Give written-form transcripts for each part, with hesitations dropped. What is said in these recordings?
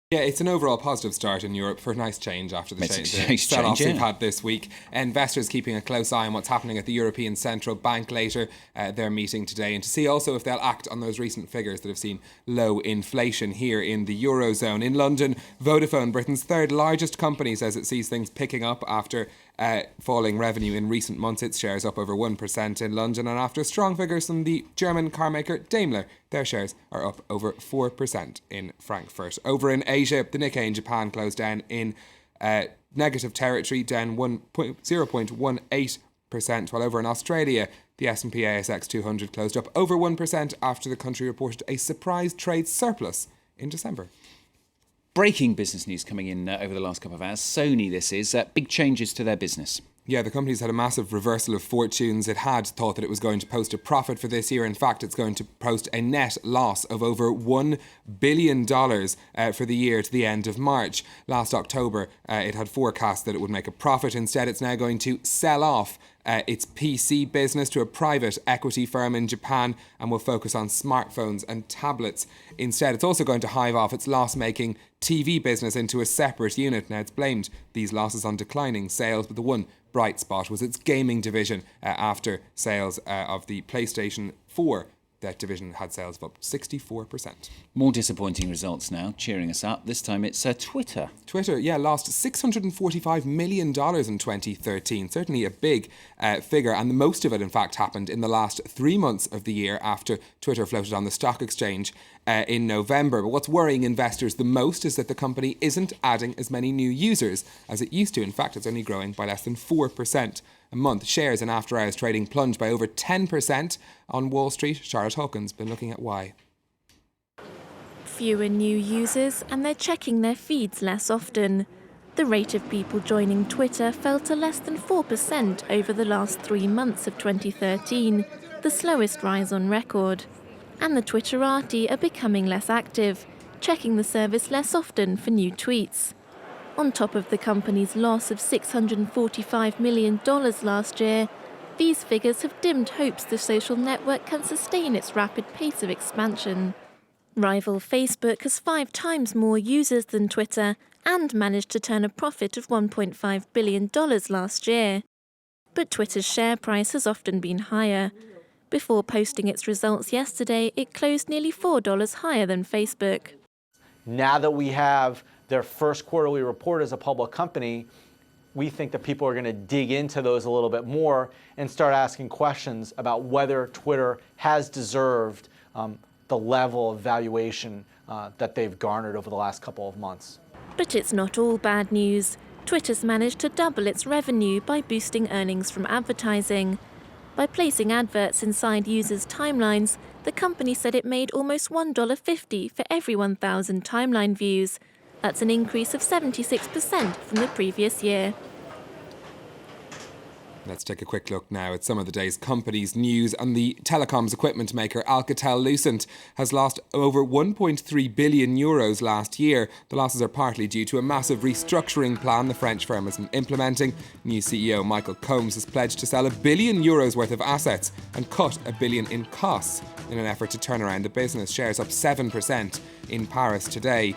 Yeah, it's an overall positive start in Europe for a nice change after the Change, sell-offs yeah. we've had this week. Investors keeping a close eye on what's happening at the European Central Bank later. Their meeting today, and to see also if they'll act on those recent figures that have seen low inflation here in the Eurozone. In London, Vodafone, Britain's third largest company, says it sees things picking up after falling revenue in recent months. Its shares up over 1% in London, and after strong figures from the German car maker Daimler, their shares are up over 4% in Frankfurt. Over in Asia, the Nikkei in Japan closed down in negative territory, down 0.18%, while over in Australia, the S&P ASX 200 closed up over 1% after the country reported a surprise trade surplus in December. Breaking business news coming in over the last couple of hours. Sony, this is. Big changes to their business. Yeah, the company's had a massive reversal of fortunes. It had thought that it was going to post a profit for this year. In fact, it's going to post a net loss of over $1 billion for the year to the end of March. Last October, it had forecast that it would make a profit. Instead, it's now going to sell off its PC business to a private equity firm in Japan and will focus on smartphones and tablets. Instead, it's also going to hive off its loss-making TV business into a separate unit. Now, it's blamed these losses on declining sales, but the one bright spot was its gaming division after sales of the PlayStation 4. That division had sales of up 64%. More disappointing results now, cheering us up. This time it's Twitter. Twitter, lost $645 million in 2013. Certainly a big figure, and most of it, in fact, happened in the last 3 months of the year after Twitter floated on the stock exchange in November. But what's worrying investors the most is that the company isn't adding as many new users as it used to. In fact, it's only growing by less than 4% a month. Shares in after-hours trading plunged by over 10% on Wall Street. Charlotte Hawkins been looking at why. Fewer new users, and they're checking their feeds less often. The rate of people joining Twitter fell to less than 4% over the last 3 months of 2013, the slowest rise on record. And the Twitterati are becoming less active, checking the service less often for new tweets. On top of the company's loss of $645 million last year, these figures have dimmed hopes the social network can sustain its rapid pace of expansion. Rival Facebook has 5 times more users than Twitter and managed to turn a profit of $1.5 billion last year. But Twitter's share price has often been higher. Before posting its results yesterday, it closed nearly $4 higher than Facebook. Now that we have their first quarterly report as a public company, we think that people are going to dig into those a little bit more and start asking questions about whether Twitter has deserved the level of valuation that they've garnered over the last couple of months. But it's not all bad news. Twitter's managed to double its revenue by boosting earnings from advertising. By placing adverts inside users' timelines, the company said it made almost $1.50 for every 1,000 timeline views. That's an increase of 76% from the previous year. Let's take a quick look now at some of the day's companies' news. And the telecoms equipment maker Alcatel-Lucent has lost over 1.3 billion euros last year. The losses are partly due to a massive restructuring plan the French firm has been implementing. New CEO Michael Combs has pledged to sell €1 billion worth of assets and cut $1 billion in costs in an effort to turn around the business. Shares up 7% in Paris today.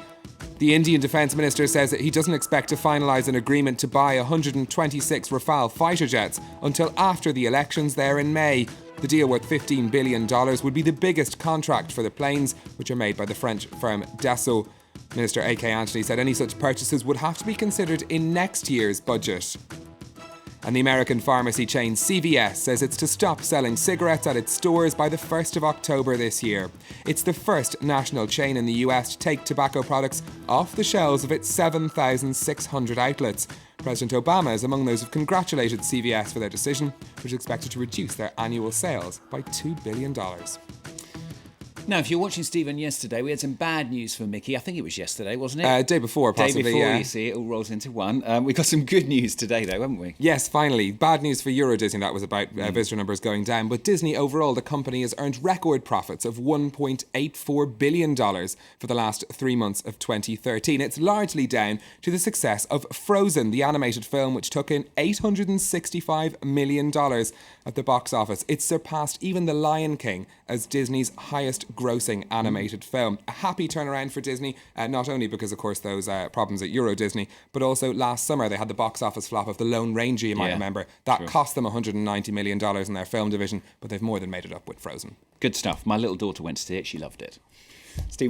The Indian Defence Minister says that he doesn't expect to finalise an agreement to buy 126 Rafale fighter jets until after the elections there in May. The deal, worth $15 billion, would be the biggest contract for the planes, which are made by the French firm Dassault. Minister A.K. Anthony said any such purchases would have to be considered in next year's budget. And the American pharmacy chain CVS says it's to stop selling cigarettes at its stores by the 1st of October this year. It's the first national chain in the US to take tobacco products off the shelves of its 7,600 outlets. President Obama is among those who've congratulated CVS for their decision, which is expected to reduce their annual sales by $2 billion. Now, if you're watching Stephen yesterday, we had some bad news for Mickey. I think it was yesterday, wasn't it? Day before, possibly, Day before, yeah. You see, it all rolls into one. We got some good news today, though, haven't we? Yes, finally. Bad news for Euro Disney, that was about visitor numbers going down. But Disney overall, the company has earned record profits of $1.84 billion for the last 3 months of 2013. It's largely down to the success of Frozen, the animated film, which took in $865 million at the box office. It surpassed even The Lion King as Disney's highest grossing animated film. A happy turnaround for Disney, not only because, of course, those problems at Euro Disney, but also last summer they had the box office flop of The Lone Ranger, you might remember. That cost them $190 million in their film division, but they've more than made it up with Frozen. Good stuff. My little daughter went to see it. She loved it. Steve.